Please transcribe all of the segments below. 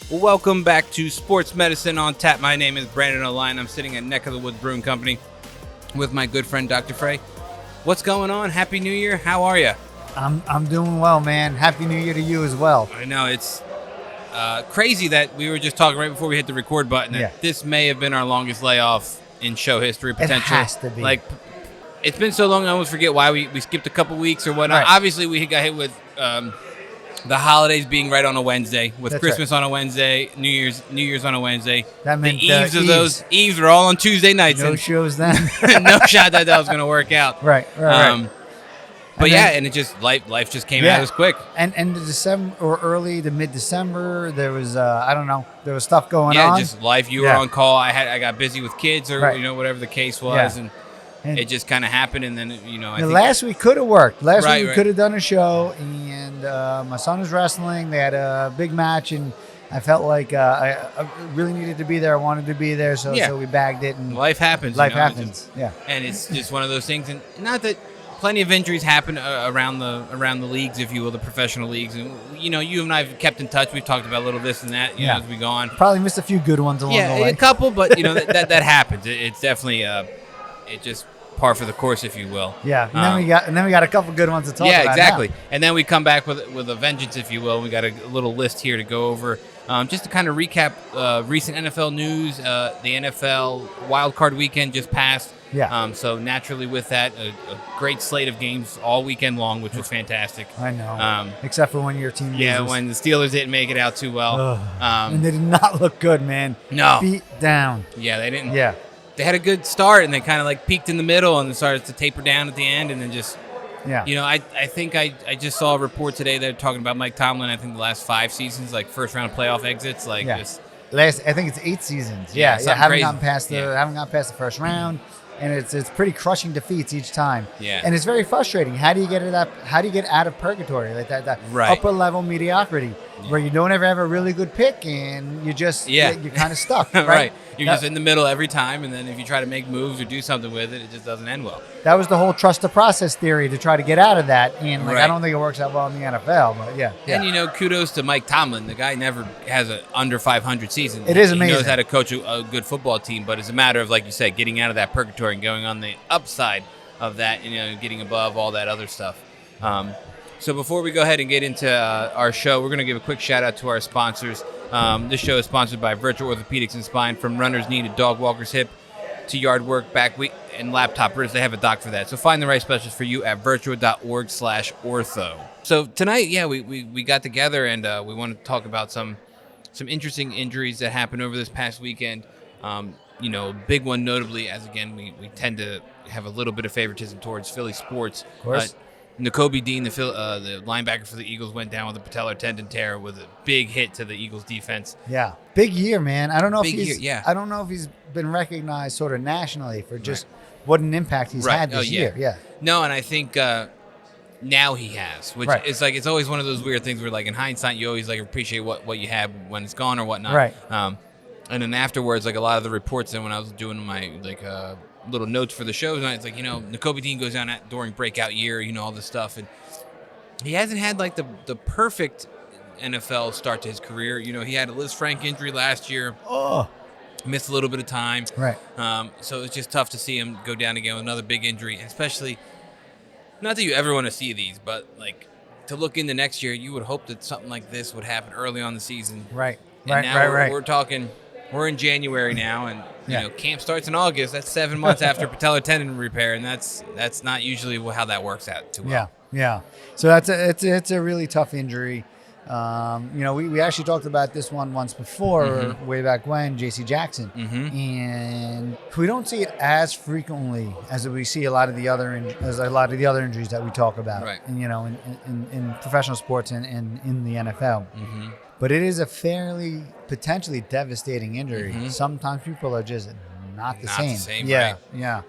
Welcome back to Sports Medicine on Tap. My name is Brandon O'Line. I'm sitting at Neck of the Woods Brewing Company with my good friend Dr. Frey. What's going on? Happy New Year. How are you? I'm doing well, man. Happy New Year to you as well. I know it's crazy that we were just talking right before we hit the record button that this may have been our longest layoff in show history potentially. It has to be. Like, it's been so long I almost forget why we skipped a couple weeks or whatnot. Right. Obviously, we got hit with the holidays being right on a Wednesday, with That's Christmas on a Wednesday, New Year's on a Wednesday. That meant the eves of those eves are all on Tuesday nights. No shows then. No shot that was going to work out. Right. But and it just life just came at us quick. And the December or early to mid-December, there was there was stuff going on. Yeah, just life. You were on call. I got busy with kids or whatever the case was, and it just kind of happened. And then I think last week could have worked. Last week we could have done a show, and my son was wrestling. They had a big match, and I felt like I really needed to be there. I wanted to be there, so we bagged it. And life happens. Life happens. And it's just one of those things. And not that plenty of injuries happen around the leagues, if you will, the professional leagues. And you and I have kept in touch. We've talked about a little this and that, as we go on. Probably missed a few good ones along the way. A couple, but that happens. It's definitely it just par for the course, if you will. Yeah, and then we got a couple good ones to talk about. Yeah, exactly. Now. And then we come back with a vengeance, if you will. We got a little list here to go over, just to kind of recap recent NFL news. The NFL Wild Card weekend just passed. Yeah. So naturally, with that, a great slate of games all weekend long, which was fantastic. I know. Except for when your team loses. Yeah, when the Steelers didn't make it out too well. And they did not look good, man. No. Beat down. Yeah, they didn't. Yeah. They had a good start, and they kind of like peaked in the middle, and then started to taper down at the end, and then just. Yeah. I think I just saw a report today. They're talking about Mike Tomlin. I think the last 5 seasons, like first round of playoff exits, just. I think it's 8 seasons. Haven't gotten past the first round. And it's pretty crushing defeats each time. Yeah. And it's very frustrating. How do you get out of purgatory, like that upper level mediocrity where you don't ever have a really good pick and you just you're kind of stuck, right? You're just in the middle every time, and then if you try to make moves or do something with it, it just doesn't end well. That was the whole trust the process theory to try to get out of that, and I don't think it works out well in the NFL, but yeah. And kudos to Mike Tomlin. The guy never has an under 500 season. It is amazing. He knows how to coach a good football team, but it's a matter of, like you said, getting out of that purgatory and going on the upside of that, getting above all that other stuff. So before we go ahead and get into our show, we're going to give a quick shout out to our sponsors. This show is sponsored by Virtual Orthopedics and Spine. From runner's knee to dog walker's hip to yard work, back week, and laptop wrist, they have a doc for that. So find the right specialist for you at virtua.org/ortho. So tonight, we got together and we want to talk about some interesting injuries that happened over this past weekend. A big one notably, as again, we tend to have a little bit of favoritism towards Philly sports. Of course. Nakobe Dean, the linebacker for the Eagles, went down with a Patellar Tendon tear with a big hit to the Eagles defense. Yeah, big year, man. I don't know I don't know if he's been recognized sort of nationally for just what an impact he's had this year. Yeah. No, and I think now he has, which is like it's always one of those weird things where, like, in hindsight, you always appreciate what you have when it's gone or whatnot. Right. And then afterwards, a lot of the reports, and when I was doing my little notes for the shows, and it's Nakobe Dean goes down during breakout year, all this stuff, and he hasn't had the perfect NFL start to his career. He had a Liz Frank injury last year. Missed a little bit of time. Right. So it's just tough to see him go down again with another big injury, and especially not that you ever want to see these, but to look into next year, you would hope that something like this would happen early on the season. Right. And now we're talking. We're in January now, and camp starts in August. That's 7 months after patellar tendon repair, and that's not usually how that works out too well. Yeah. So it's a really tough injury. We actually talked about this one once before, way back when, J.C. Jackson, and we don't see it as frequently as we see a lot of the other injuries that we talk about, right? And, in professional sports and in the NFL. Mm-hmm. But it is a fairly potentially devastating injury. Mm-hmm. Sometimes people are just not the same. Right? Yeah.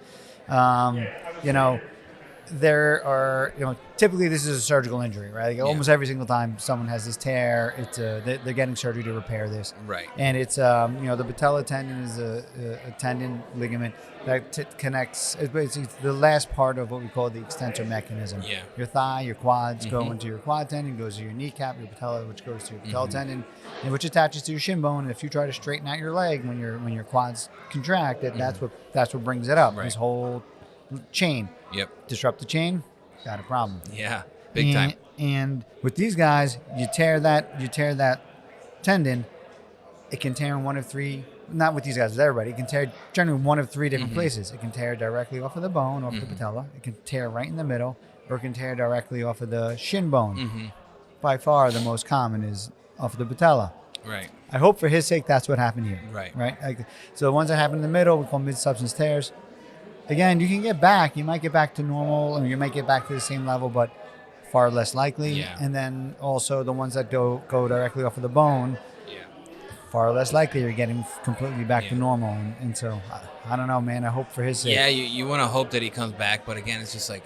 there are, typically this is a surgical injury, right? Like almost every single time someone has this tear, it's they're getting surgery to repair this. Right. And it's, the Patellar Tendon is a tendon ligament that connects, it's basically the last part of what we call the extensor mechanism. Yeah. Your thigh, your quads go into your quad tendon, goes to your kneecap, your patella, which goes to your patella tendon, and which attaches to your shin bone. And if you try to straighten out your leg when your quads contract, that's what brings it up. Right. This whole chain. Yep. Disrupt the chain, got a problem. Yeah. Big time. And with these guys, you tear that tendon, it can tear in one of three. Not with these guys, with everybody. It can tear generally one of three different places. It can tear directly off of the bone, off the patella. It can tear right in the middle, or it can tear directly off of the shin bone. By far, the most common is off of the patella. Right. I hope for his sake that's what happened here. Right. Right. So the ones that happen in the middle, we call mid-substance tears. Again, you can get back. You might get back to normal, and you might get back to the same level, but far less likely. Yeah. And then also the ones that go directly off of the bone, far less likely you're getting completely back to normal. And so, I don't know, man. I hope for his sake. Yeah, you want to hope that he comes back, but again, it's just like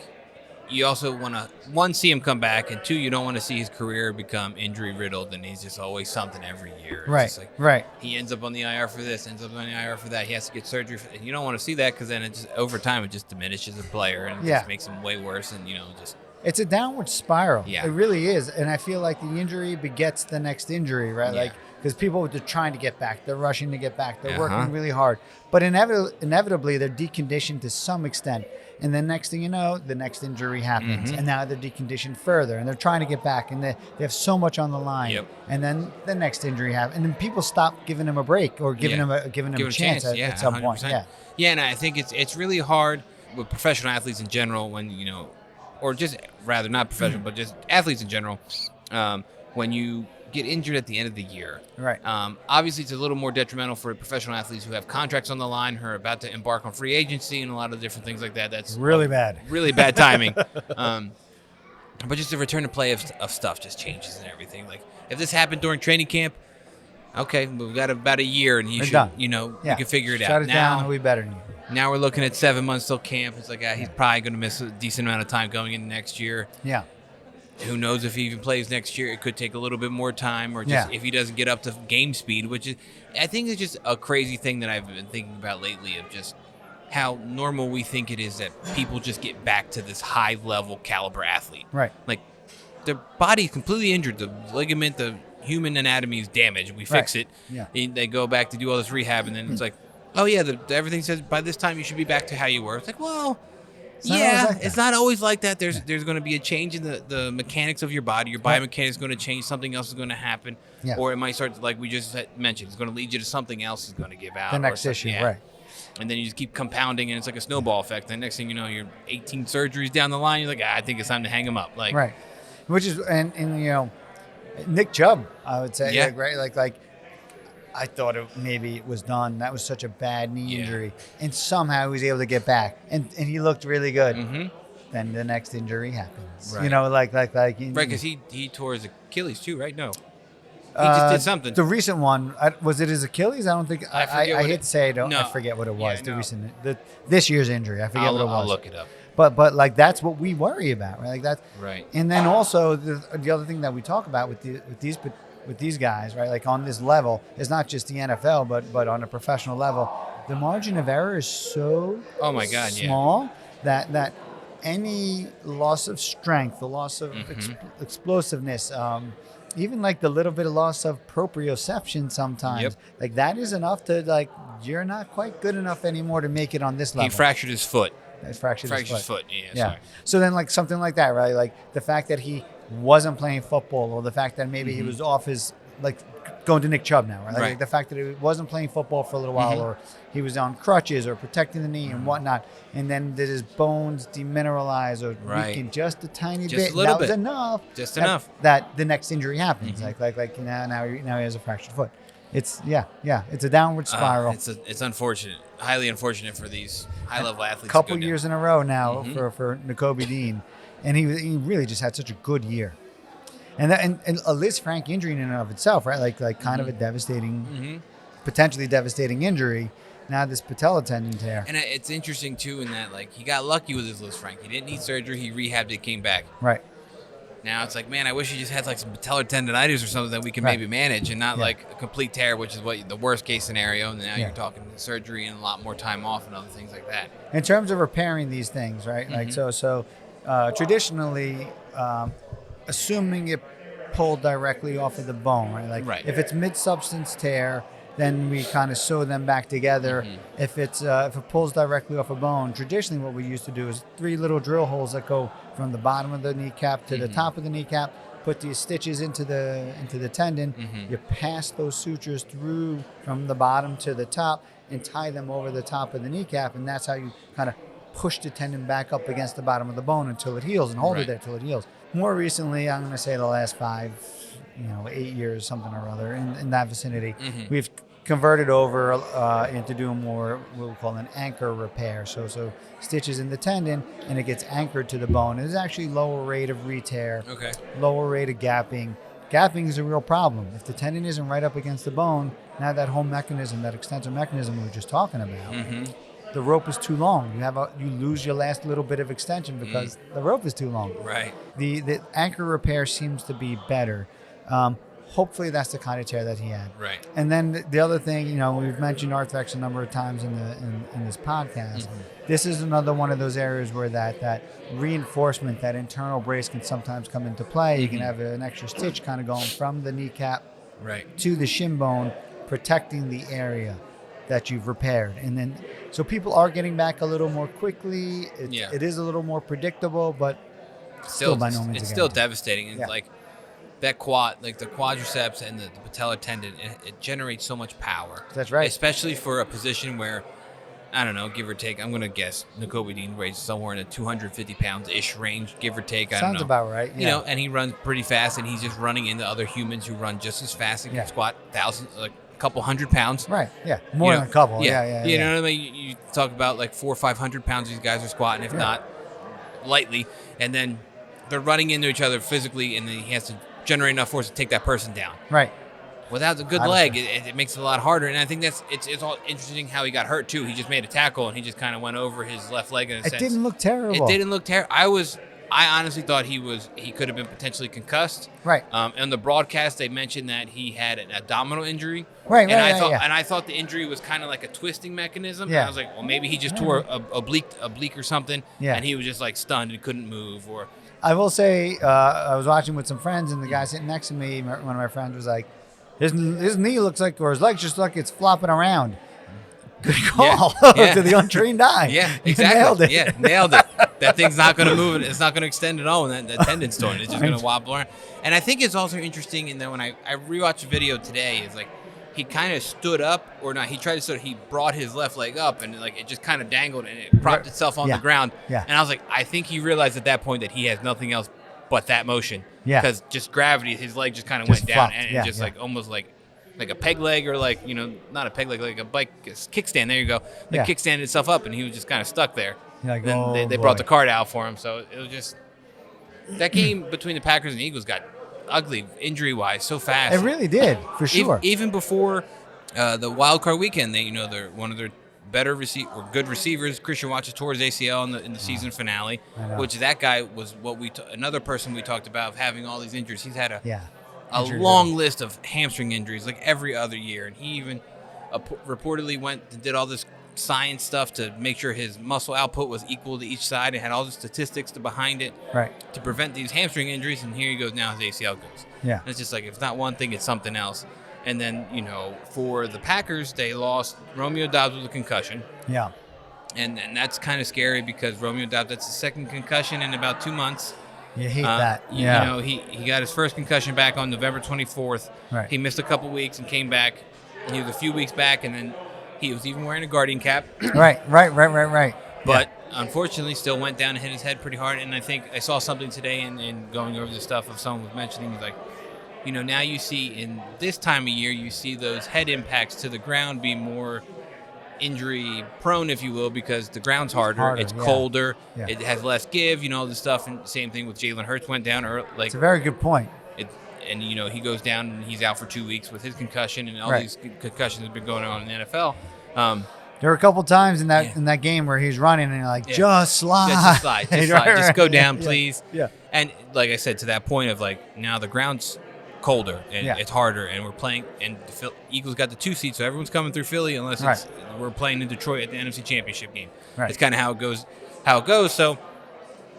you also want to, one, see him come back, and two, you don't want to see his career become injury riddled, and he's just always something every year. It's Right, just like, right. He ends up on the IR for this, ends up on the IR for that. He has to get surgery, and you don't want to see that because then it just, over time, it just diminishes the player and it just makes him way worse, and just. It's a downward spiral. Yeah. It really is. And I feel like the injury begets the next injury, right? Yeah. Like, because people are trying to get back. They're rushing to get back. They're working really hard. But inevitably, they're deconditioned to some extent. And then next thing you know, the next injury happens. And now they're deconditioned further. And they're trying to get back. And they have so much on the line. Yep. And then the next injury happens. And then people stop giving them a break or giving them a chance at some point. Yeah. Yeah, and I think it's really hard with professional athletes in general when, or just rather not professional, but just athletes in general, when you get injured at the end of the year. Right. Obviously, it's a little more detrimental for professional athletes who have contracts on the line, who are about to embark on free agency and a lot of different things like that. That's really bad. Really bad timing. But just the return to play of stuff just changes and everything. Like, if this happened during training camp, okay, we've got about a year, and you should, done. we can figure it out. Shut it down, we'll be better than you. Now we're looking at 7 months till camp. It's like, he's probably going to miss a decent amount of time going into next year. Yeah. Who knows if he even plays next year? It could take a little bit more time, or just if he doesn't get up to game speed, which is, I think, it's just a crazy thing that I've been thinking about lately, of just how normal we think it is that people just get back to this high level caliber athlete. Right. Like, their body's completely injured. The ligament, the human anatomy is damaged. We fix it. Yeah. And they go back to do all this rehab, and then it's like, oh yeah, everything says by this time you should be back to how you were. It's like, well, it's not always like that. There's going to be a change in the mechanics of your body. Your biomechanics is going to change. Something else is going to happen. Yeah. Or it might start, like we just mentioned, it's going to lead you to something else is going to give out. The next issue, right. And then you just keep compounding, and it's like a snowball effect. And next thing you know, you're 18 surgeries down the line. You're like, I think it's time to hang him up. Like, right. Which is, and Nick Chubb, I would say, like I thought maybe it was done. That was such a bad knee injury, and somehow he was able to get back, and he looked really good. Then the next injury happens. Right. Like right, because he tore his Achilles too, right? No, he just did something. The recent one, was it his Achilles? I don't think. I hate to say I forget what it was. This year's injury. I forget what it was. I'll look it up. But like, that's what we worry about, right? Like that's right. And then also the other thing that we talk about with these guys, right? Like, on this level, it's not just the NFL, but on a professional level, the margin of error is so small that any loss of strength, the loss of explosiveness, even like the little bit of loss of proprioception sometimes, like that is enough to, like, you're not quite good enough anymore to make it on this level. He fractured his foot. He fractured his foot. Yeah. Sorry. So then, like, something like that, right? Like the fact that he wasn't playing football, or the fact that maybe he was off his, like, going to Nick Chubb now, right? Like the fact that he wasn't playing football for a little while, or he was on crutches or protecting the knee and whatnot, and then did his bones demineralize or weaken just a tiny bit. A little bit. Was enough. Just enough. That the next injury happens. Like now he has a fractured foot. It's it's a downward spiral. It's unfortunate, highly unfortunate for these high level athletes. A couple years in a row now for Nakobe Dean, and he really just had such a good year. And a Liz Frank injury in and of itself, right? Like kind of a devastating, potentially devastating injury. now this Patellar Tendon tear. And it's interesting too in that like he got lucky with his Lisfranc. He didn't need surgery. He rehabbed it, came back. Right. Now it's like, man, I wish he just had like some patellar tendonitis or something that we can maybe manage, and not like a complete tear, which is what the worst case scenario. And now you're talking surgery and a lot more time off and other things like that. In terms of repairing these things, right? Like so traditionally, assuming it pulled directly off of the bone, right? Like if it's mid-substance tear, then we kind of sew them back together. If it pulls directly off a bone, traditionally what we used to do is 3 little drill holes that go from the bottom of the kneecap to the top of the kneecap. Put these stitches into the tendon. You pass those sutures through from the bottom to the top and tie them over the top of the kneecap, and that's how you kind of push the tendon back up against the bottom of the bone until it heals, and hold it there until it heals. More recently, I'm going to say the last 8 years, something or other, in that vicinity, we've converted over into doing more what we call an anchor repair. So stitches in the tendon, and it gets anchored to the bone. There's actually lower rate of re-tear, lower rate of gapping. Gapping is a real problem. If the tendon isn't right up against the bone, now that whole mechanism, that extensor mechanism we were just talking about, the rope is too long. You lose your last little bit of extension because the rope is too long. Right. The anchor repair seems to be better. Hopefully that's the kind of tear that he had. Right. And then the other thing, we've mentioned Arthrex a number of times in this podcast. This is another one of those areas where that reinforcement, that internal brace can sometimes come into play. You can have an extra stitch kind of going from the kneecap to the shin bone, protecting the area that you've repaired. And then, so people are getting back a little more quickly. It is a little more predictable, but still by no means it's still devastating. And like that the quadriceps and the patellar tendon, it generates so much power. That's right. Especially for a position where, I don't know, give or take, I'm going to guess Nakobe Dean weighs somewhere in the 250 pounds-ish range, give or take. I don't know. Sounds about right. Yeah. And he runs pretty fast, and he's just running into other humans who run just as fast and can squat couple hundred pounds. Right. Yeah. More than a couple. Yeah. You know what I mean? You talk about like 400 or 500 pounds these guys are squatting, if not lightly, and then they're running into each other physically, and then he has to generate enough force to take that person down. Right. Without the good leg, it makes it a lot harder. And I think it's all interesting how he got hurt too. He just made a tackle and he just kind of went over his left leg in a sense. It didn't look terrible. It didn't look terrible. I honestly thought he could have been potentially concussed. Right. On the broadcast, they mentioned that he had an abdominal injury. Right. And I thought the injury was kind of like a twisting mechanism. Yeah. And I was like, well, maybe he just tore a oblique or something. Yeah. And he was just like stunned and couldn't move. Or I will say, I was watching with some friends, and the guy sitting next to me, one of my friends, was like, his knee looks like, or his legs just look like it's flopping around. Good call to the untrained eye. Yeah, exactly. Nailed it. Yeah, nailed it. That thing's not going to move. It's not going to extend at all when that tendon's torn. It's just going to wobble around. And I think it's also interesting in that when I rewatched the video today, it's like he kind of stood up, or not. He tried to he brought his left leg up, and like it just kind of dangled and it propped itself on the ground. Yeah. And I was like, I think he realized at that point that he has nothing else but that motion. Yeah. Because just gravity, his leg just kind of went down, flopped. and it just like almost like a peg leg, or like, not a peg leg, like a bike kickstand. There you go. Kickstand itself up, and he was just kind of stuck there. Like, then they brought the card out for him. So it was just, that game between the Packers and the Eagles got ugly injury-wise so fast. It really did, for sure. Even before the wild card weekend, they're one of their better good receivers. Christian Watson tore his ACL in the season finale, which that guy was another person we talked about of having all these injuries. He's had a long list of hamstring injuries like every other year, and he even reportedly went and did all this science stuff to make sure his muscle output was equal to each side, and had all the statistics behind it to prevent these hamstring injuries. And here he goes, now his ACL goes. And it's just like, if it's not one thing, it's something else. And then, for the Packers, they lost Romeo Doubs with a concussion. Yeah. And that's kind of scary because Romeo Doubs, that's his second concussion in about 2 months. You hate that. He got his first concussion back on November 24th. Right. He missed a couple weeks and came back. And he was a few weeks back, and then he was even wearing a guardian cap. Right. But unfortunately, still went down and hit his head pretty hard. And I think I saw something today in going over the stuff of someone was mentioning, like, now you see in this time of year, you see those head impacts to the ground be more injury prone, if you will, because the ground's harder, it's colder, it has less give, all this stuff. And same thing with Jalen Hurts went down it's a very good point. And he goes down and he's out for 2 weeks with his concussion, and all these concussions have been going on in the NFL. There were a couple times in that game where he's running and you're like, just slide. Just slide. Just go down, please. Yeah. And like I said, to that point of like, now the ground's colder and it's harder, and we're playing, and the Eagles got the 2 seed, so everyone's coming through Philly unless we're playing in Detroit at the NFC Championship game. Right. It's kind of how it goes. So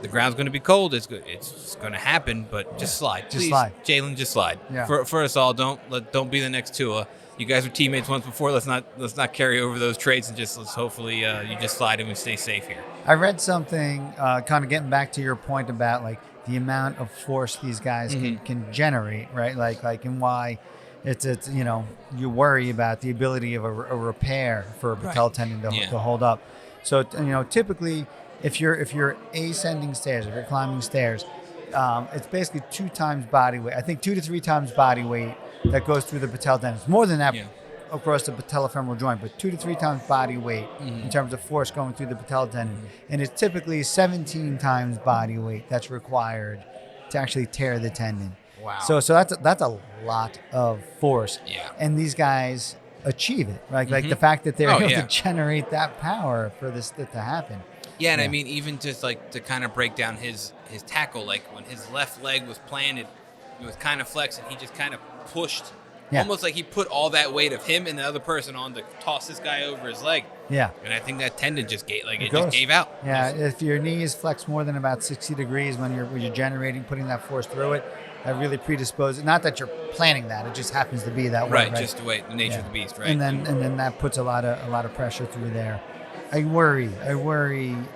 the ground's going to be cold. It's going to happen, but just slide. Please, slide. Jalen, just slide. Yeah. For us all, don't be the next Tua. You guys were teammates once before. Let's not carry over those traits, and let's hopefully you just slide and we stay safe here. I read something kind of getting back to your point about like the amount of force these guys can generate, right? Like and why it's you worry about the ability of a repair for a Patellar Tendon to hold up. So typically if you're ascending stairs, if you're climbing stairs, it's basically 2 times body weight. I think 2 to 3 times body weight that goes through the Patellar Tendon. It's more than that across the patellofemoral joint, but 2 to 3 times body weight in terms of force going through the Patellar Tendon. And it's typically 17 times body weight that's required to actually tear the tendon. Wow. So that's a lot of force. Yeah. And these guys achieve it, right? Like the fact that they're able to generate that power for this to happen. Yeah, and I mean, even just like to kind of break down his tackle, like when his left leg was planted, it was kind of flexed, and he just kind of pushed, almost like he put all that weight of him and the other person on to toss this guy over his leg. Yeah. And I think that tendon just gave out. Yeah, if your knee is flexed more than about 60 degrees when you're generating, putting that force through it, that really predisposes. Not that you're planning that; it just happens to be that way. Right, just the nature of the beast, right? And then that puts a lot of pressure through there. I worry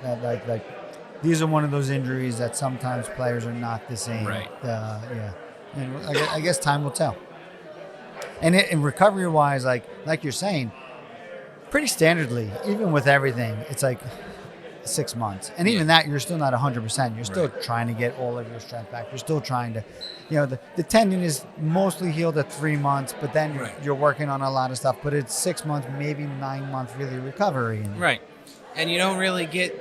that like these are one of those injuries that sometimes players are not the same. Right. And I guess time will tell. And in recovery-wise, like you're saying, pretty standardly, even with everything, it's like 6 months. And even that, you're still not 100%. You're still trying to get all of your strength back. You're still trying to, the tendon is mostly healed at 3 months, but then you're working on a lot of stuff. But it's 6 months, maybe 9 months really recovery. Right. And you don't really get,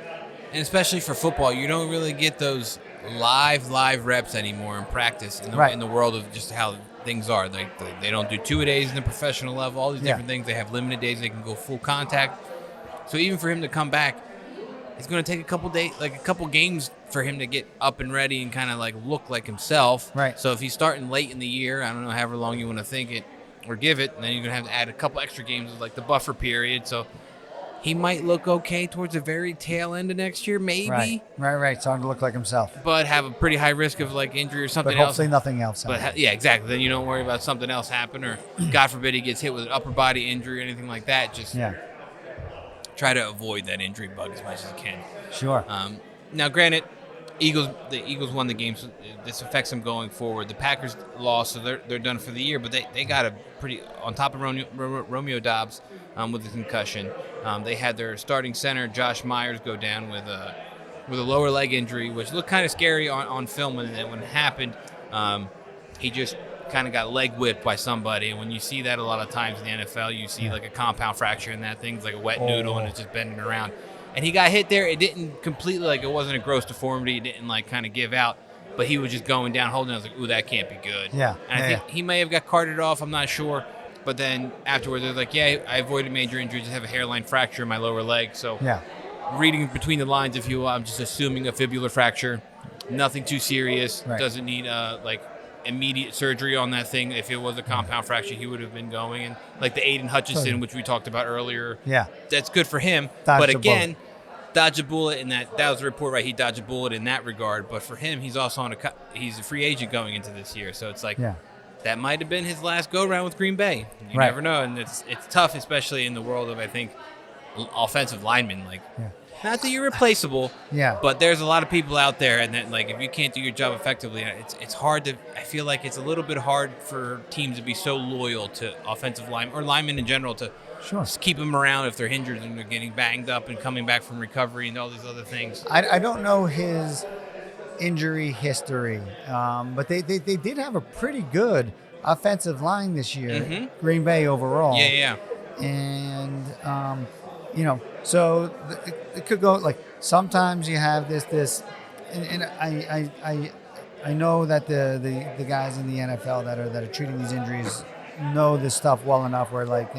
and especially for football, you don't really get those live reps anymore in practice in the world of just how things are. They don't do 2-a-days in the professional level, all these different things. They have limited days they can go full contact. So even for him to come back, it's going to take a couple games for him to get up and ready and kind of like look like himself. Right. So if he's starting late in the year, I don't know, however long you want to think it or give it, and then you're going to have to add a couple extra games with like the buffer period. So he might look okay towards the very tail end of next year, maybe. Right. Starting to look like himself. But have a pretty high risk of like injury or something else. But hopefully nothing else. But exactly. Then you don't worry about something else happen, or God forbid he gets hit with an upper body injury or anything like that. Just try to avoid that injury bug as much as you can. Sure. Now, granted, the Eagles won the game, so this affects them going forward. The Packers lost, so they're done for the year. But they got a pretty on top of Romeo Doubs with the concussion. They had their starting center Josh Myers go down with a lower leg injury, which looked kind of scary on film when it happened. He just kind of got leg whipped by somebody, and when you see that a lot of times in the NFL, you see like a compound fracture, and that thing's like a wet noodle, and it's just bending around. And he got hit there. It didn't completely, like, it wasn't a gross deformity. It didn't like kind of give out, but he was just going down, holding it. I was like, ooh, that can't be good. Yeah. And I think he may have got carted off. I'm not sure. But then afterwards, they're like, I avoided major injury. Just have a hairline fracture in my lower leg. So reading between the lines, if you will, I'm just assuming a fibular fracture. Nothing too serious. Right. Doesn't need immediate surgery on that thing. If it was a compound fracture, he would have been going. And like the Aiden Hutchinson, which we talked about earlier, that's good for him. But again, dodge a bullet in that was the report, right? He dodged a bullet in that regard. But for him, he's also he's a free agent going into this year. So it's like that might have been his last go-round with Green Bay. You never know. And it's tough, especially in the world of, I think, offensive linemen. Not that you're replaceable, but there's a lot of people out there, and that, like, if you can't do your job effectively, it's hard to. I feel like it's a little bit hard for teams to be so loyal to offensive linemen or linemen in general to just keep them around if they're injured and they're getting banged up and coming back from recovery and all these other things. I don't know his injury history, but they did have a pretty good offensive line this year. Green Bay overall. Yeah. And so it could go like sometimes you have this, and I know that the guys in the NFL that are treating these injuries know this stuff well enough where like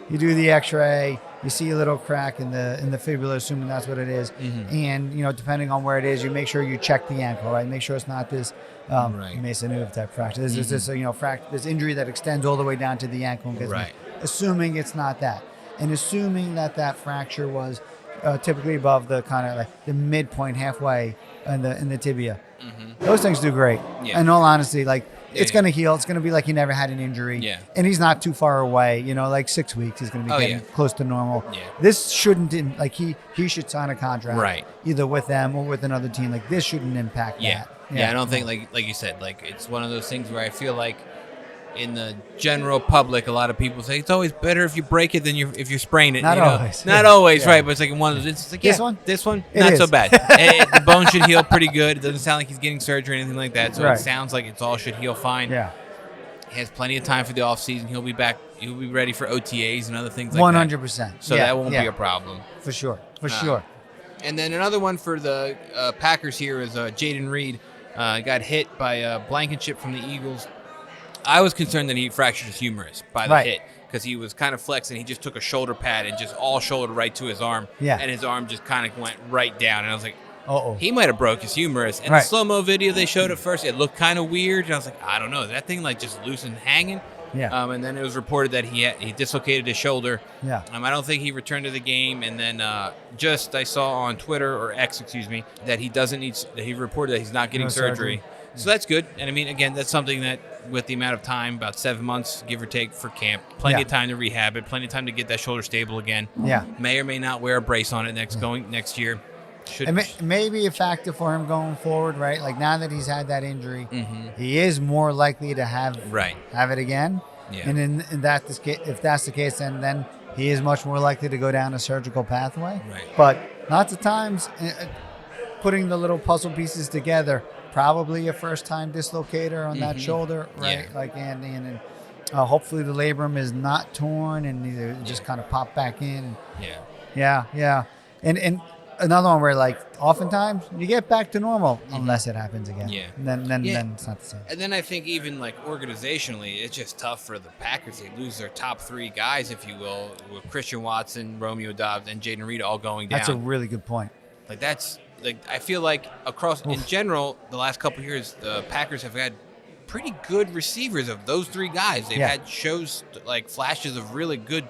you do the X-ray you see a little crack in the fibula, assuming that's what it is. Mm-hmm. And, depending on where it is, you make sure you check the ankle, right? Make sure it's not this Mason-Uve type fracture. There's this this injury that extends all the way down to the ankle and gets assuming it's not that. And assuming that fracture was typically above the kind of like the midpoint halfway in the tibia. Mm-hmm. Those things do great. Yeah. In all honesty, like it's going to heal. It's going to be like he never had an injury. Yeah. And he's not too far away. Like 6 weeks, he's going to be getting close to normal. Yeah. This shouldn't like he should sign a contract either with them or with another team. Like this shouldn't impact that. Yeah. I don't think like you said, like it's one of those things where I feel like in the general public, a lot of people say it's always better if you break it than if you sprain it. Not always. Not always, right? But it's like in one of those instances, like, this one, not so bad. The bone should heal pretty good. It doesn't sound like he's getting surgery or anything like that. So it sounds like it's all should heal fine. Yeah. He has plenty of time for the off season. He'll be back. He'll be ready for OTAs and other things like that. 100%. So that won't be a problem. For sure. Sure. And then another one for the Packers here is Jaden Reed. Got hit by Blankenship from the Eagles. I was concerned that he fractured his humerus by the hit because he was kind of flexing. He just took a shoulder pad and just all shouldered right to his arm. Yeah. And his arm just kind of went right down. And I was like, he might have broke his humerus. And the slow-mo video they showed at first, it looked kind of weird. And I was like, I don't know. Is that thing like just loose and hanging? Yeah. And then it was reported that he dislocated his shoulder. Yeah. I don't think he returned to the game. And then I saw on Twitter or X, that he reported that he's not getting surgery. So that's good. And I mean, again, that's something that with the amount of time, about 7 months, give or take, for camp, plenty of time to rehab it, plenty of time to get that shoulder stable again. Yeah. May or may not wear a brace on it next year. Maybe a factor for him going forward, right? Like now that he's had that injury, he is more likely to have it again. Yeah. And if that's the case, then he is much more likely to go down a surgical pathway. Right. But lots of times, putting the little puzzle pieces together, probably a first-time dislocator on that shoulder, right? Yeah. Like and hopefully the labrum is not torn and it just kind of pop back in. Yeah. And another one where like oftentimes you get back to normal unless it happens again. Yeah. Then it's not the same. And then I think even like organizationally, it's just tough for the Packers. They lose their top three guys, if you will, with Christian Watson, Romeo Doubs, and Jaden Reed all going down. That's a really good point. Like that's. Like I feel like in general, the last couple of years, the Packers have had pretty good receivers of those three guys. They've had shows like flashes of really good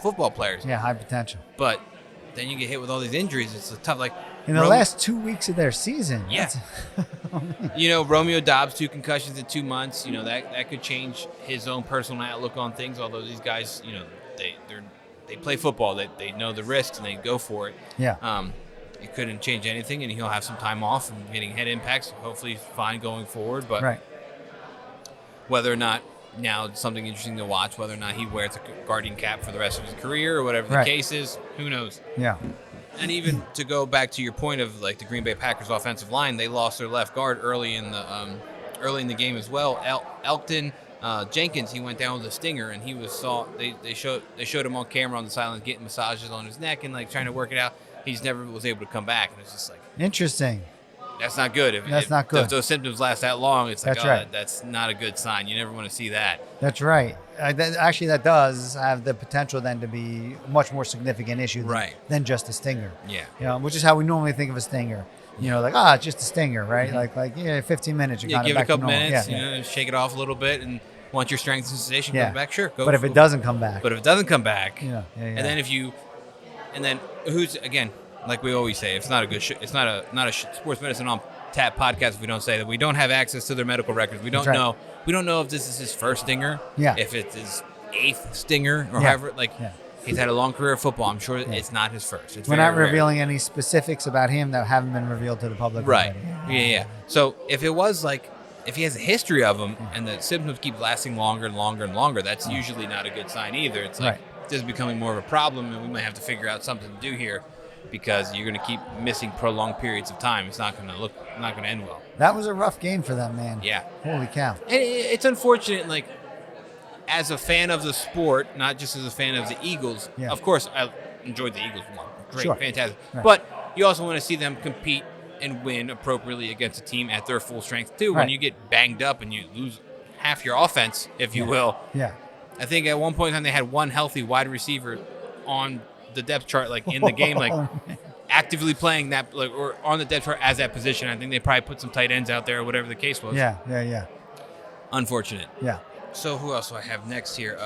football players. Yeah, high potential. But then you get hit with all these injuries. It's tough. Like in the last 2 weeks of their season. Yeah. Romeo Doubs, 2 concussions in 2 months. That could change his own personal outlook on things. Although these guys, they play football. They know the risks and they go for it. Yeah. It couldn't change anything, and he'll have some time off and getting head impacts. Hopefully, he's fine going forward. But whether or not now it's something interesting to watch, whether or not he wears a guardian cap for the rest of his career or whatever the case is, who knows? Yeah. And even to go back to your point of like the Green Bay Packers offensive line, they lost their left guard early in the game as well. Elkton Jenkins, he went down with a stinger, and they showed him on camera on the sideline getting massages on his neck and like trying to work it out. He's never was able to come back, and it's just like interesting. That's not good. Not good. If those symptoms last that long, it's like that's that's not a good sign. You never want to see that. That's right. That does have the potential then to be a much more significant issue than just a stinger. Yeah. Which is how we normally think of a stinger. It's just a stinger, right? Mm-hmm. 15 minutes. You're give it a couple minutes. Shake it off a little bit, and once your strength and sensation comes back, sure. Go. But if it doesn't come back. And then who's again, like we always say, it's not a good. It's not a sports medicine on tap podcast if we don't say that we don't have access to their medical records. We don't know. We don't know if this is his first stinger. Yeah. If it's his 8th stinger or however. He's had a long career of football. I'm sure it's not his first. We're not revealing any specifics about him that haven't been revealed to the public. Right. Yeah. So if it was if he has a history of them and the symptoms keep lasting longer and longer and longer, that's usually not a good sign either. It's like this is becoming more of a problem, and we might have to figure out something to do here because you're going to keep missing prolonged periods of time. It's not going to end well. That was a rough game for them, man. Yeah. Holy cow. And it's unfortunate, as a fan of the sport, not just as a fan of the Eagles, of course, I enjoyed the Eagles one. Great, fantastic. Right. But you also want to see them compete and win appropriately against a team at their full strength, too. When you get banged up and you lose half your offense, if you will. Yeah. I think at one point in time they had one healthy wide receiver on the depth chart, like in the game, like actively playing that, like, or on the depth chart as that position. I think they probably put some tight ends out there or whatever the case was. Yeah. Unfortunate. Yeah. So who else do I have next here?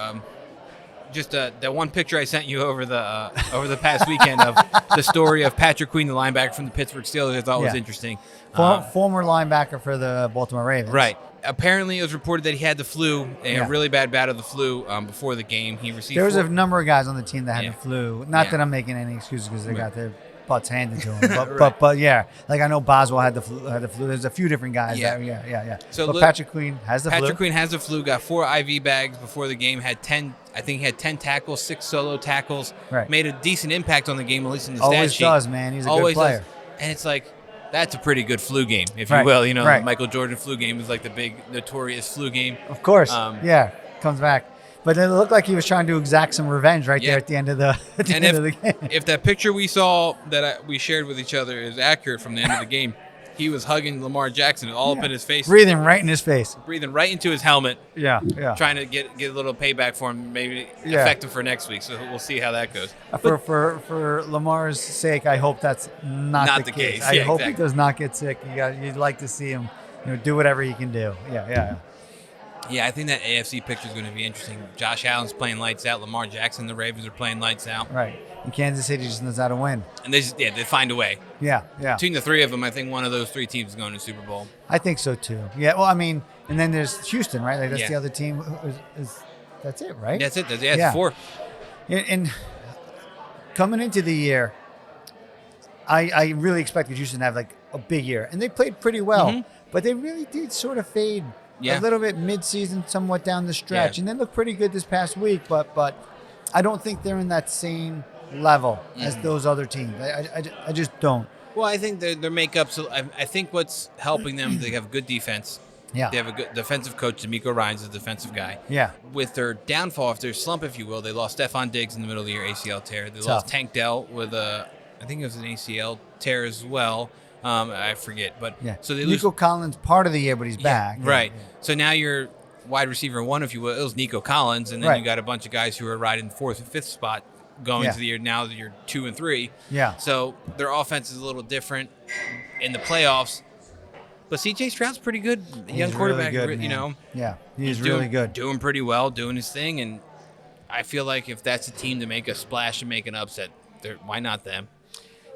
Just that one picture I sent you over the past weekend of the story of Patrick Queen, the linebacker from the Pittsburgh Steelers, I thought was interesting. Former linebacker for the Baltimore Ravens. Right. Apparently, it was reported that he had the flu, a really bad bout of the flu before the game. He received. There was a number of guys on the team that had the flu. Not Yeah. that I'm making any excuses because they got their butts handed to them. But, Right. but yeah, like I know Boswell had the flu. There's a few different guys. Yeah. Yeah. So but Patrick Queen has the flu. Patrick Queen has the flu. Got 4 IV bags before the game. Had 10. I think he had 10 tackles, 6 solo tackles. Right. Made a decent impact on the game, at least in the stat Always sheet. does, man. He's a Always good player. does. And it's like, that's a pretty good flu game, if you Right. will. You know, Right. the Michael Jordan flu game was like the big, notorious flu game. Of course. Um, Comes back. But it looked like he was trying to exact some revenge right Yeah. there at the end of the And end of the game. if that picture we saw that we shared with each other is accurate from the end of the game, he was hugging Lamar Jackson all up in his face, Breathing right in his face. breathing right into his helmet, Yeah. trying to get a little payback for him, maybe Yeah. effective for next week. So we'll see how that goes. For Lamar's sake, I hope that's not the case. I Yeah, hope exactly. he does not get sick. You'd like to see him, do whatever he can do. Yeah. Yeah, I think that AFC picture is going to be interesting. Josh Allen's playing lights out. Lamar Jackson, the Ravens are playing lights out. Right. And Kansas City just knows how to win. And they find a way. Yeah. Between the three of them, I think one of those 3 teams is going to the Super Bowl. I think so too. Yeah. Well, I mean, and then there's Houston, right? Like that's the other team. That's it, right? That's it. It's 4. And coming into the year, I really expected Houston to have like a big year, and they played pretty well, but they really did sort of fade a little bit mid-season, somewhat down the stretch, and they looked pretty good this past week. But I don't think they're in that same level as those other teams. I just don't. Well, I think their makeup. So I think what's helping them, they have good defense. Yeah. They have a good defensive coach. D'Amico Ryans is a defensive guy. Yeah. With their downfall, if their slump, if you will, they lost Stephon Diggs in the middle of the year, ACL tear. They lost Tank Dell with I think it was an ACL tear as well. I forget, but So they Nico lose. Collins part of the year, but he's back. Right. Yeah. So now you're wide receiver 1, if you will. It was Nico Collins, and then Right. you got a bunch of guys who are riding 4th and 5th spot going into the year. Now that you're 2 and 3. Yeah. So their offense is a little different in the playoffs. But C.J. Stroud's pretty good, young quarterback. Really good, you man. know, Yeah, he's doing, really good. doing pretty well, doing his thing, and I feel like if that's a team to make a splash and make an upset, why not them?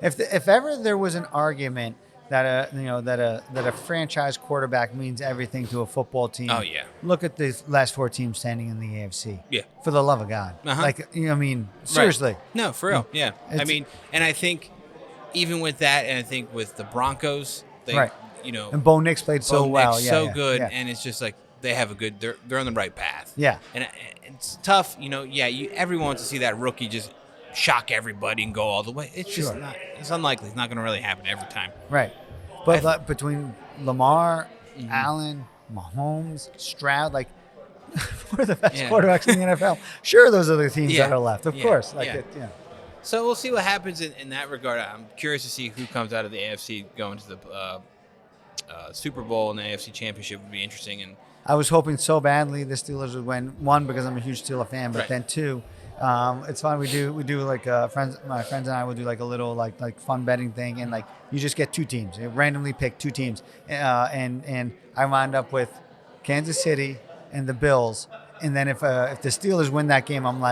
If ever there was an argument that a franchise quarterback means everything to a football team. Oh, yeah. Look at the last 4 teams standing in the AFC. Yeah. For the love of God. Uh-huh. Like, I mean, seriously. Right. No, for real. Yeah. I It's- mean, and I think even with that, and I think with the Broncos, they, Right. you know, And Bo Nix played so Bo well. Nix Yeah, so yeah, good, yeah. and it's just like they have a good. They're on the right path. Yeah. And it's tough, you know. Yeah, everyone wants to see that rookie just shock everybody and go all the way. It's just not. It's unlikely. It's not going to really happen every time. Right. But between Lamar, Allen, Mahomes, Stroud, like, what are the best quarterbacks in the NFL? Sure, those are the teams that are left. Of course. So we'll see what happens in that regard. I'm curious to see who comes out of the AFC going to the Super Bowl, and the AFC Championship would be interesting. And I was hoping so badly the Steelers would win. 1, because I'm a huge Steeler fan, but Right. then 2, it's fun. We do like my friends and I will do like a little like fun betting thing, and like you just get 2 teams. You randomly pick 2 teams, and I wound up with Kansas City and the Bills. And then if the Steelers win that game, I'm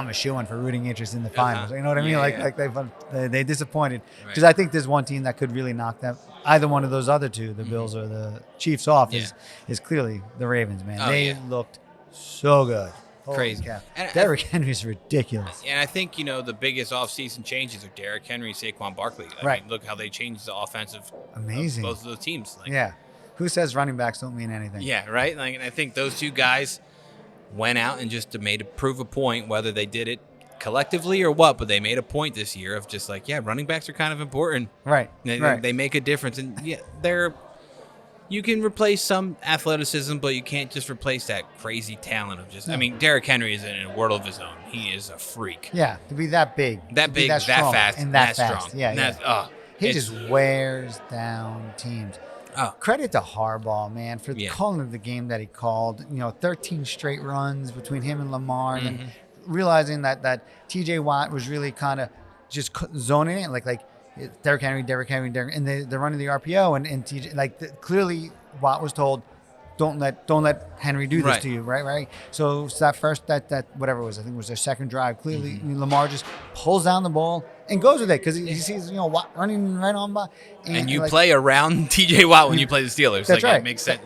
a shoo-in for rooting interest in the finals. You know what I mean? Yeah. They disappointed, because Right. I think there's one team that could really knock them, either one of those other 2, the Bills or the Chiefs, off. Is clearly the Ravens, man. They looked so good. Holy Crazy. cow. And Derrick Henry's ridiculous. And I think, the biggest offseason changes are Derrick Henry, Saquon Barkley. I Right. mean, look how they changed the offensive Amazing. of both of those teams. Like, Yeah. Who says running backs don't mean anything? Yeah, right? Like, and I think those 2 guys went out and just prove a point, whether they did it collectively or what, but they made a point this year of just like, running backs are kind of important. Right. They make a difference. And you can replace some athleticism, but you can't just replace that crazy talent of just, I mean, Derrick Henry is in a world of his own. He is a freak. Yeah, to be that big. That to be big, that strong, fast, and that strong. fast. Yeah, And yeah. that's- He it's- just wears down teams. Oh. Credit to Harbaugh, man, for Yeah. calling the game that he called. 13 straight runs between him and Lamar, and then realizing that TJ Watt was really kind of just zoning in, like Derrick Henry, and they're running the RPO, and TJ, clearly Watt was told, don't let Henry do this to you, right? So that first, that whatever it was, I think it was their second drive. Clearly, Lamar just pulls down the ball and goes with it because he sees Watt running right on by. And you play around TJ Watt when you play the Steelers. That's right. It makes sense.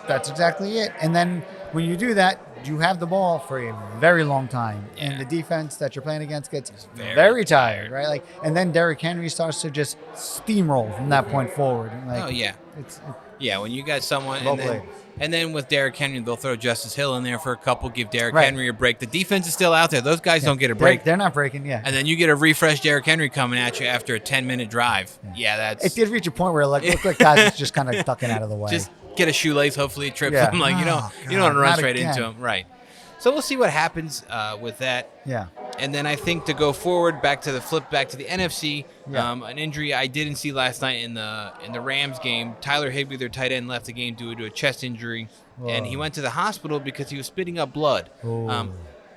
That's exactly it. And then when you do that, you have the ball for a very long time, and the defense that you're playing against gets very tired, right? And then Derrick Henry starts to just steamroll from that point forward. When you got someone, and then with Derrick Henry, they'll throw Justice Hill in there for a couple, give Derrick Henry a break. The defense is still out there; those guys don't get a break. They're not breaking, And then you get a refresh Derrick Henry coming at you after a 10-minute drive. It did reach a point where it looked like guys was just kind of ducking out of the way. Just get a shoelace, hopefully it trips him. You don't want to run straight into him, right? So we'll see what happens with that. Yeah. And then I think to go forward, back to the NFC, an injury I didn't see last night in the Rams game. Tyler Higbee, their tight end, left the game due to a chest injury, and he went to the hospital because he was spitting up blood.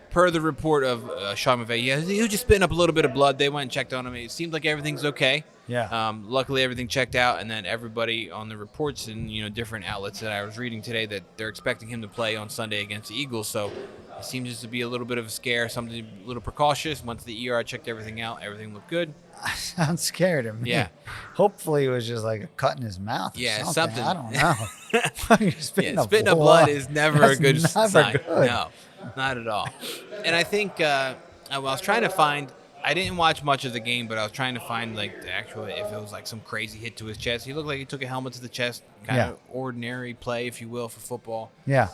Per the report of Sean McVay, he was just spitting up a little bit of blood. They went and checked on him. It seemed like everything's okay. Yeah. Luckily, everything checked out, and then everybody on the reports and different outlets that I was reading today that they're expecting him to play on Sunday against the Eagles. So it seems just to be a little bit of a scare, something a little precautious. Went to the ER, checked everything out. Everything looked good. I'm scared of him. Yeah. Hopefully, it was just like a cut in his mouth. Yeah, something. I don't know. Spitting up blood is never a good sign. Good. No, not at all. And I think I was trying to find. I didn't watch much of the game, but I was trying to find the actual, if it was some crazy hit to his chest. He looked like he took a helmet to the chest, kind of ordinary play, if you will, for football. Yeah.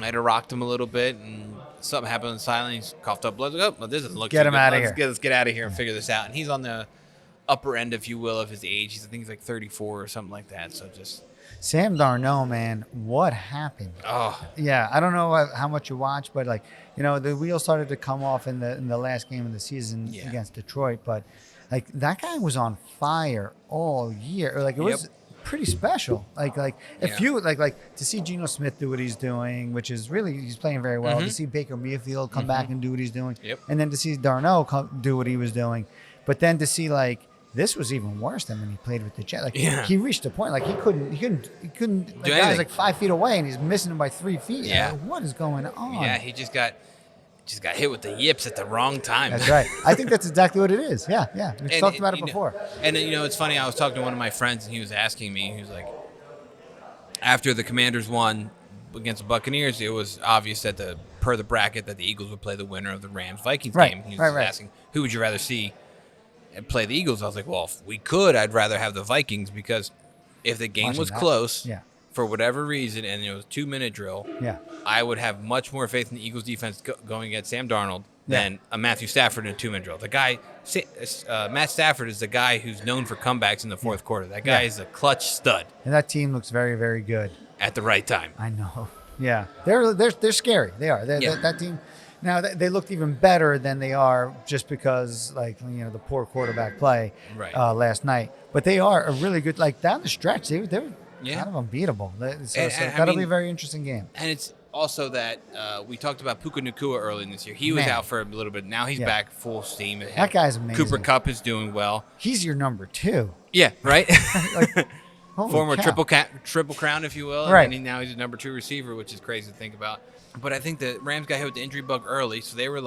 Might have rocked him a little bit, and something happened on the sideline. He coughed up blood. This doesn't look Get him out of here. Let's get out of here and figure this out. And he's on the upper end, if you will, of his age. I think he's 34 or something like that. So just Sam Darnold, man, what happened? Oh, yeah, I don't know how much you watch, but the wheels started to come off in the last game of the season against Detroit. But that guy was on fire all year. It was pretty special. If you to see Geno Smith do what he's doing, which is really he's playing very well. To see Baker Mayfield come back and do what he's doing, and then to see Darnold do what he was doing, but then to see this was even worse than when he played with the Jets. He reached a point he couldn't. The guy's 5 feet away and he's missing him by 3 feet. Yeah. What is going on? Yeah, he just got hit with the yips at the wrong time. That's right. I think that's exactly what it is. Yeah. We've talked about it before. And it's funny. I was talking to one of my friends and he was asking me. He was like, after the Commanders won against the Buccaneers, it was obvious that per the bracket that the Eagles would play the winner of the Rams-Vikings game. He was asking, who would you rather see and play the Eagles? I was like, well, if we could, I'd rather have the Vikings because if the game was close for whatever reason and it was a 2-minute drill, I would have much more faith in the Eagles defense going against Sam Darnold than a Matthew Stafford in a 2-minute drill. The guy, Matt Stafford, is the guy who's known for comebacks in the fourth quarter. That guy is a clutch stud. And that team looks very, very good. At the right time. I know. Yeah. They're scary. They are. That team. Now, they looked even better than they are just because, the poor quarterback play last night. But they are a really good, down the stretch, they were kind of unbeatable. So that'll be a very interesting game. And it's also that we talked about Puka Nacua early in this year. He was out for a little bit. Now he's back full steam. That guy's amazing. Cooper Kupp is doing well. He's your number 2. Yeah, right? Former cow. triple crown, if you will. Right. And now he's a number 2 receiver, which is crazy to think about. But I think the Rams got hit with the injury bug early, so they were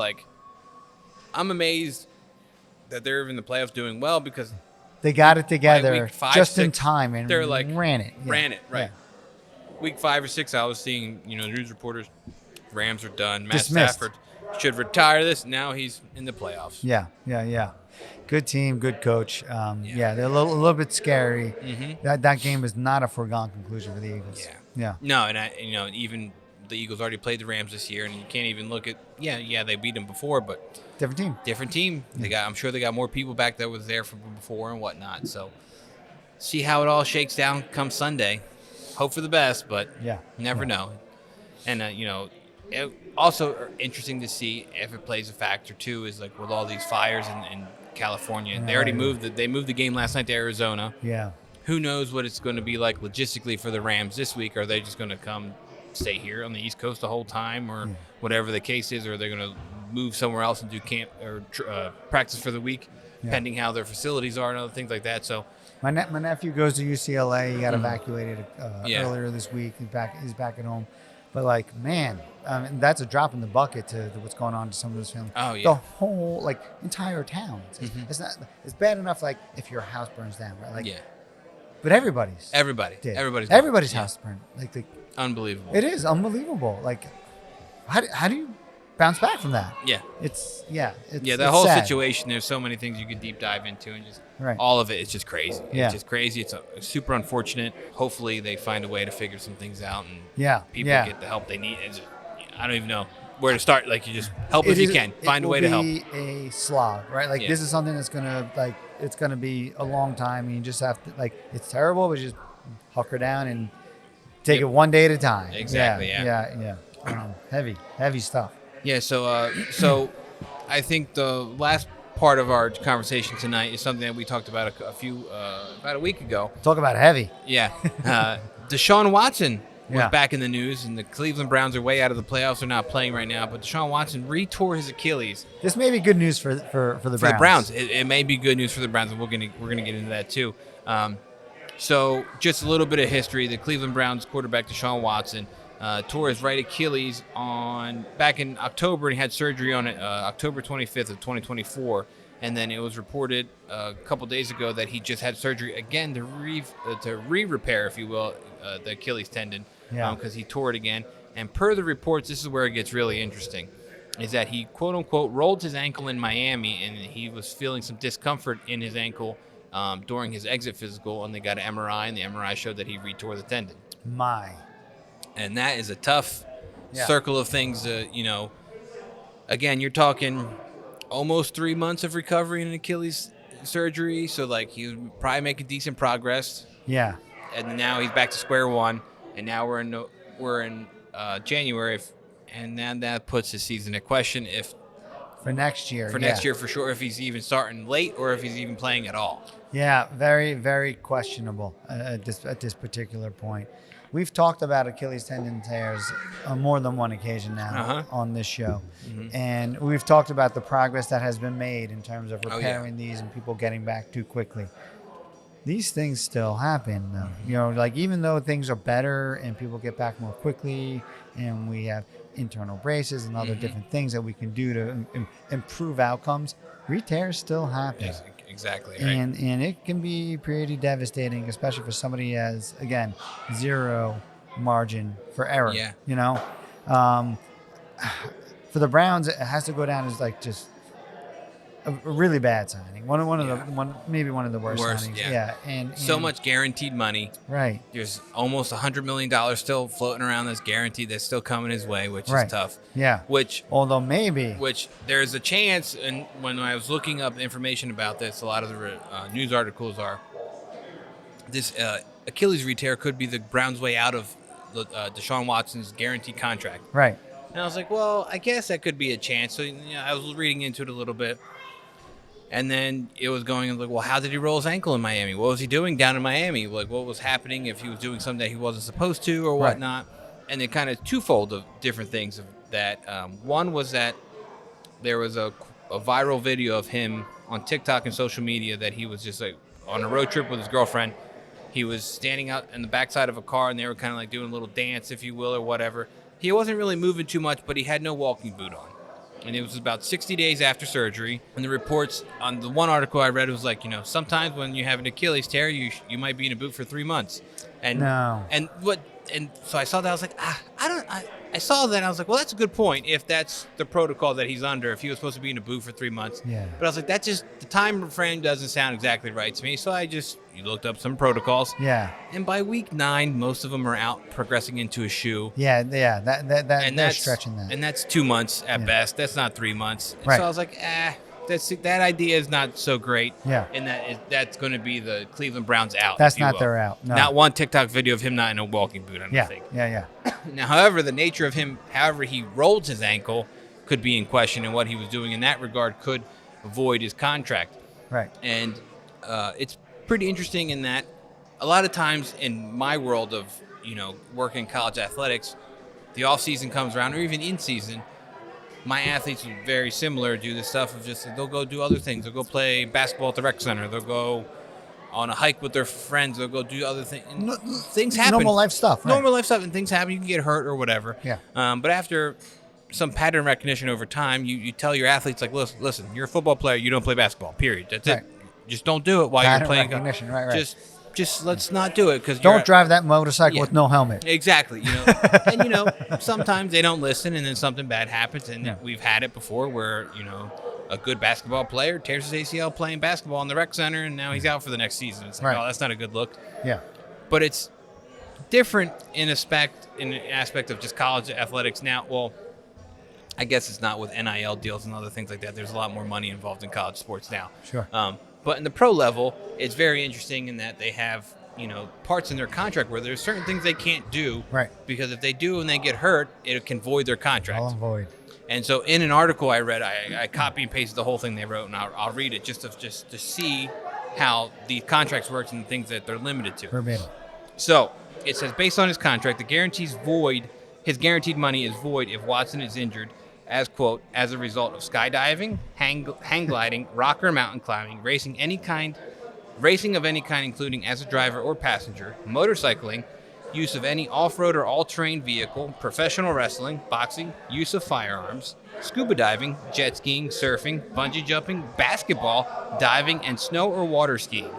I'm amazed that they're in the playoffs doing well because they got it together week 5, just 6, in time and they're ran it. Ran it, right. Yeah. Week 5 or 6, I was seeing, news reporters, Rams are done. Matt Stafford should retire this. Now he's in the playoffs. Yeah. Good team, good coach. They're a little bit scary. Mm-hmm. That game is not a foregone conclusion for the Eagles. Yeah. No, and even the Eagles already played the Rams this year, and you can't even look at they beat them before, but different team. I'm sure they got more people back that was there from before and whatnot. So see how it all shakes down come Sunday. Hope for the best, but never know. And it also interesting to see if it plays a factor too. Is with all these fires in California, they already moved. They moved the game last night to Arizona. Yeah. Who knows what it's going to be like logistically for the Rams this week? Are they just going to stay here on the East Coast the whole time, or whatever the case is, or they're going to move somewhere else and do camp or practice for the week, pending how their facilities are and other things like that. So my nephew goes to UCLA. He got evacuated earlier this week. He's back at home. But like, man, that's a drop in the bucket to what's going on to some of those families. Oh yeah. The whole like entire town. It's not. It's bad enough like if your house burns down, right? Like, but everybody's house burned. Like unbelievable. It is unbelievable. Like, how do you bounce back from that? Yeah. That whole sad. situation. There's so many things you could deep dive into, and just Right. all of it is just crazy. Yeah. It's just crazy. It's super unfortunate. Hopefully they find a way to figure some things out and people get the help they need. I don't even know where to start. Like, you just help if you can. Find a way to help. It will be a slog, right? Like this is something that's it's gonna be a long time. And you just have to it's terrible, but just hunker down and take it one day at a time. Exactly. Yeah. Heavy stuff. Yeah. So I think the last part of our conversation tonight is something that we talked about about a week ago. Talk about heavy. Yeah. Deshaun Watson was back in the news, and the Cleveland Browns are way out of the playoffs. They're not playing right now, but Deshaun Watson re-tore his Achilles. This may be good news for the Browns. For the Browns. It may be good news for the Browns, and we're gonna get into that too. So just a little bit of history. The Cleveland Browns quarterback Deshaun Watson tore his right Achilles back in October, and he had surgery on it October 25th of 2024. And then it was reported a couple days ago that he just had surgery again to re-repair, if you will, the Achilles tendon, because he tore it again. And per the reports, this is where it gets really interesting, is that he, quote unquote, rolled his ankle in Miami, and he was feeling some discomfort in his ankle during his exit physical, and they got an MRI, and the MRI showed that he re-tore the tendon. And that is a tough circle of things. Again, you're talking almost 3 months of recovery in an Achilles surgery, so like he was probably making decent progress. Yeah. And now he's back to square one, and now we're in January, and then that puts his season at question for next year. Next year for sure, if he's even starting late or if he's even playing at all. Yeah, very, very questionable at this particular point. We've talked about Achilles tendon tears on more than one occasion now on this show. And we've talked about the progress that has been made in terms of repairing these and people getting back too quickly. These things still happen, though. Like, even though things are better and people get back more quickly, and we have internal braces and other different things that we can do to improve outcomes, re-tears still happen. Yes, exactly. Right. And it can be pretty devastating, especially for somebody who has, again, zero margin for error. Yeah. For the Browns, it has to go down as just a really bad signing. Maybe one of the worst signings. Yeah. And so much guaranteed money. Right. There's almost $100 million still floating around that's guaranteed, that's still coming his way, which is tough. Yeah. Which there's a chance, and when I was looking up information about this, a lot of the news articles are this Achilles re-tear could be the Browns' way out of Deshaun Watson's guaranteed contract. Right. And I was like, well, I guess that could be a chance. So I was reading into it a little bit. And then it was going like, well, how did he roll his ankle in Miami? What was he doing down in Miami? Like, what was happening if he was doing something that he wasn't supposed to or whatnot? And it kind of twofold of different things of that. One was that there was a viral video of him on TikTok and social media that he was just like on a road trip with his girlfriend. He was standing out in the backside of a car, and they were kind of like doing a little dance, if you will, or whatever. He wasn't really moving too much, but he had no walking boot on. And it was about 60 days after surgery. And the reports on the one article I read was like, sometimes when you have an Achilles tear, you might be in a boot for 3 months. And so I saw that, I was like, I saw that, and I was like, well, that's a good point if that's the protocol that he's under, if he was supposed to be in a boot for 3 months. Yeah. But I was like, the time frame doesn't sound exactly right to me. So you looked up some protocols. Yeah. And by week 9, most of them are out progressing into a shoe. Yeah. They're stretching that. And that's 2 months at best. That's not 3 months. Right. So I was like, that idea is not so great. Yeah. And that's going to be the Cleveland Browns out. That's not their out. No. Not one TikTok video of him not in a walking boot, I don't think. Yeah. Now, however, the nature of him, however he rolled his ankle, could be in question, and what he was doing in that regard could void his contract. Right. And it's pretty interesting in that a lot of times in my world of, working college athletics, the off season comes around, or even in season, my athletes are very similar, do the stuff of just they'll go do other things. They'll go play basketball at the rec center. They'll go on a hike with their friends. They'll go do other things. Things happen. Normal life stuff. Right? Normal life stuff, and things happen. You can get hurt or whatever. Yeah. But after some pattern recognition over time, you tell your athletes, like, listen, you're a football player. You don't play basketball, period. That's it. Just don't do it while Pattern you're playing. Recognition. Right. Just let's not do it, because don't drive that motorcycle with no helmet. Exactly. And sometimes they don't listen, and then something bad happens, and we've had it before where a good basketball player tears his ACL playing basketball in the rec center, and now he's out for the next season. It's like, oh, that's not a good look. Yeah. But it's different in an aspect of just college athletics now. Well, I guess it's not with NIL deals and other things like that. There's a lot more money involved in college sports now. Sure. But in the pro level, it's very interesting in that they have, parts in their contract where there's certain things they can't do. Right. Because if they do and they get hurt, it can void their contract. Null and void. And so in an article I read, I copy and pasted the whole thing they wrote, and I'll read it just to see how the contracts work and the things that they're limited to. Verbatim. So it says, based on his contract, his guaranteed money is void if Watson is injured as, quote, as a result of skydiving, hang gliding, rock or mountain climbing, racing of any kind, including as a driver or passenger, motorcycling, use of any off-road or all-terrain vehicle, professional wrestling, boxing, use of firearms, scuba diving, jet skiing, surfing, bungee jumping, basketball, diving, and snow or water skiing.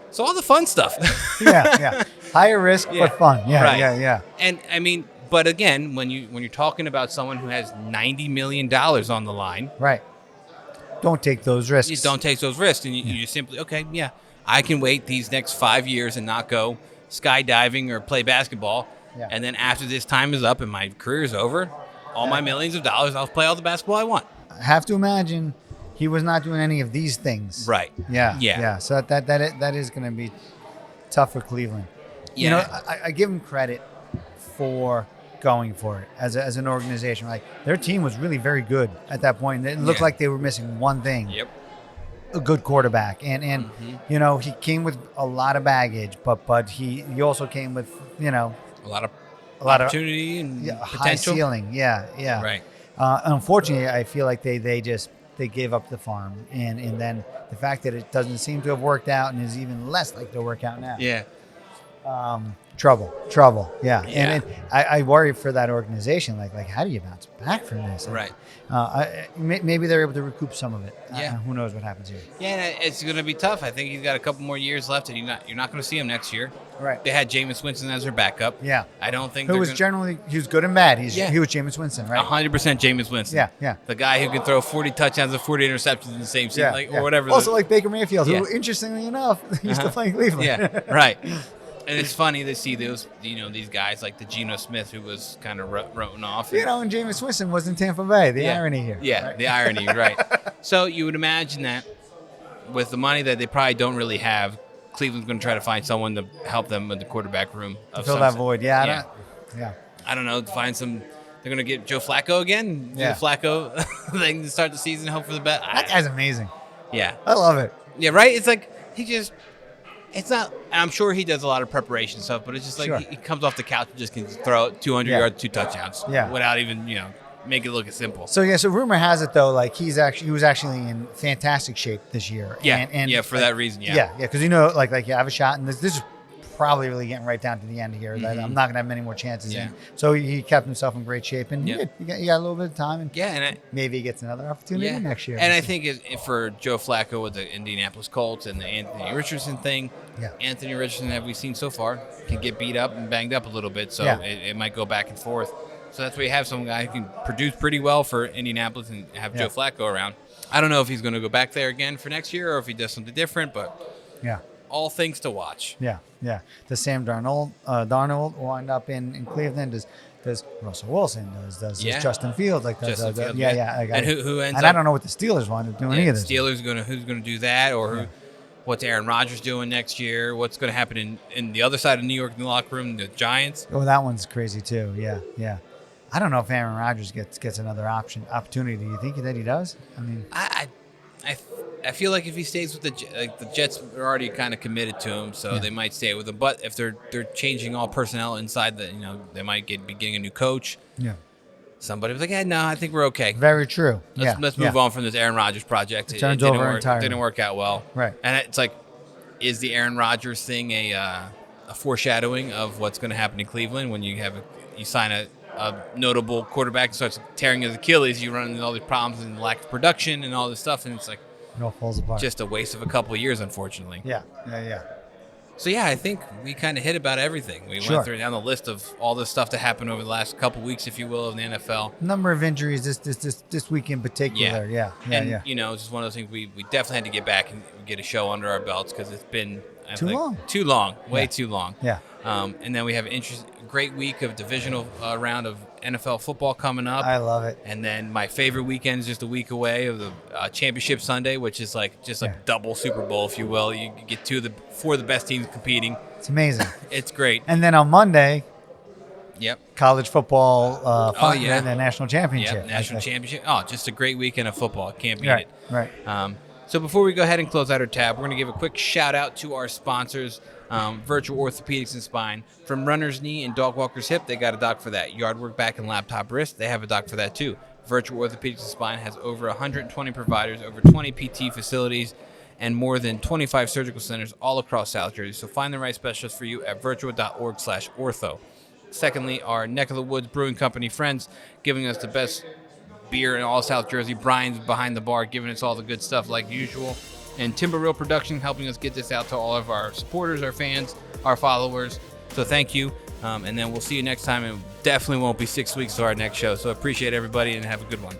So all the fun stuff. Yeah. Higher risk, but fun. Yeah, right. Yeah. And I mean, but again, when you're talking about someone who has $90 million on the line, right? Don't take those risks. You don't take those risks, and you just simply, I can wait these next 5 years and not go skydiving or play basketball, and then after this time is up and my career is over, all my millions of dollars, I'll play all the basketball I want. I have to imagine he was not doing any of these things. Right. Yeah. So that is going to be tough for Cleveland. Yeah. I give him credit for going for it as an organization. Like, their team was really very good at that point. It looked like they were missing one thing. Yep. A good quarterback, and he came with a lot of baggage, but he also came with a lot of opportunity and potential. High ceiling. Yeah. Right. Unfortunately, I feel like they gave up the farm, and then the fact that it doesn't seem to have worked out and is even less likely to work out now. Yeah. Trouble. Yeah. And I worry for that organization. Like, how do you bounce back from this? Right. Maybe they're able to recoup some of it. Yeah. Who knows what happens here? Yeah, it's going to be tough. I think he's got a couple more years left, and you're not going to see him next year. Right. They had Jameis Winston as their backup. Yeah. I don't think he was good and bad. He was Jameis Winston, right? 100% Jameis Winston. Yeah. The guy who can throw 40 touchdowns and 40 interceptions in the same season, or whatever. Also, like Baker Mayfield, who, interestingly enough, used to play in Cleveland. Yeah. Right. And it's funny to see those, these guys like the Geno Smith, who was kind of written off. And Jameis Winston was in Tampa Bay. The irony here. Yeah, right? The irony, right. So you would imagine that with the money that they probably don't really have, Cleveland's going to try to find someone to help them with the quarterback room. To fill that void. Yeah. I don't know. Find some. They're going to get Joe Flacco again. Do the Flacco thing to start the season. Hope for the best. That guy's amazing. Yeah. I love it. Yeah, right? It's like it's not, I'm sure he does a lot of preparation stuff, but it's just like he comes off the couch and just can throw 200 yards, 2 touchdowns without even, make it look as simple. So rumor has it though, like he was actually in fantastic shape this year. Yeah, and for that reason, because you have a shot, and this is probably really getting right down to the end here. That I'm not gonna have many more chances. Yeah. So he kept himself in great shape, and he got a little bit of time, and maybe he gets another opportunity next year. And I think for Joe Flacco with the Indianapolis Colts and the Anthony Richardson thing, Anthony Richardson, have we seen so far, can get beat up and banged up a little bit, so it might go back and forth. So that's where you have some guy who can produce pretty well for Indianapolis and have Joe Flacco around. I don't know if he's going to go back there again for next year or if he does something different, but all things to watch. Yeah. Does Sam Darnold wind up in Cleveland? Does Russell Wilson? Does Justin Fields? Justin Fields, and who ends up? I don't know what the Steelers wind up doing either. Steelers who's going to do that, or what's Aaron Rodgers doing next year? What's going to happen in the other side of New York in the locker room? The Giants. Oh, that one's crazy too. Yeah. I don't know if Aaron Rodgers gets another opportunity. Do you think that he does? I mean, I feel like if he stays with the Jets are already kind of committed to him, so they might stay with him. But if they're changing all personnel inside they might be getting a new coach. Yeah. somebody was like, "Yeah, no, I think we're okay. Very true. Let's move on from this Aaron Rodgers project. It turns didn't over work. entirely. Didn't work out well. Right. And it's like, is the Aaron Rodgers thing a foreshadowing of what's going to happen in Cleveland when you sign a notable quarterback and starts tearing his Achilles? You run into all these problems and lack of production and all this stuff, and it's like It all falls apart. just a waste of a couple of years, unfortunately. Yeah. So yeah, I think we kind of hit about everything. We went through down the list of all the stuff that happened over the last couple weeks, if you will, of the NFL. Number of injuries this week in particular. Yeah. You know, it's just one of those things we definitely had to get back and get a show under our belts because it's been Too long, way too long. Yeah. And then we have a great week of divisional round of NFL football coming up. I love it. And then my favorite weekend is just a week away of the Championship Sunday, which is like double Super Bowl, if you will. You get four of the best teams competing. It's amazing. It's great. And then on Monday, college football, the national championship. Yep, national championship. Oh, just a great weekend of football. Can't beat it. Right. So before we go ahead and close out our tab, we're going to give a quick shout out to our sponsors, Virtual Orthopedics and Spine. From runner's knee and dog walker's hip, they got a doc for that. Yard work back and laptop wrist, they have a doc for that too. Virtual Orthopedics and Spine has over 120 providers, over 20 PT facilities, and more than 25 surgical centers all across South Jersey. So find the right specialist for you at virtual.org/ortho. Secondly, our Neck of the Woods Brewing Company friends giving us the best beer in all South Jersey. Brian's behind the bar giving us all the good stuff like usual. And Timber Reel Production helping us get this out to all of our supporters, our fans, our followers. So thank you. And then we'll see you next time. It definitely won't be 6 weeks to our next show. So appreciate everybody and have a good one.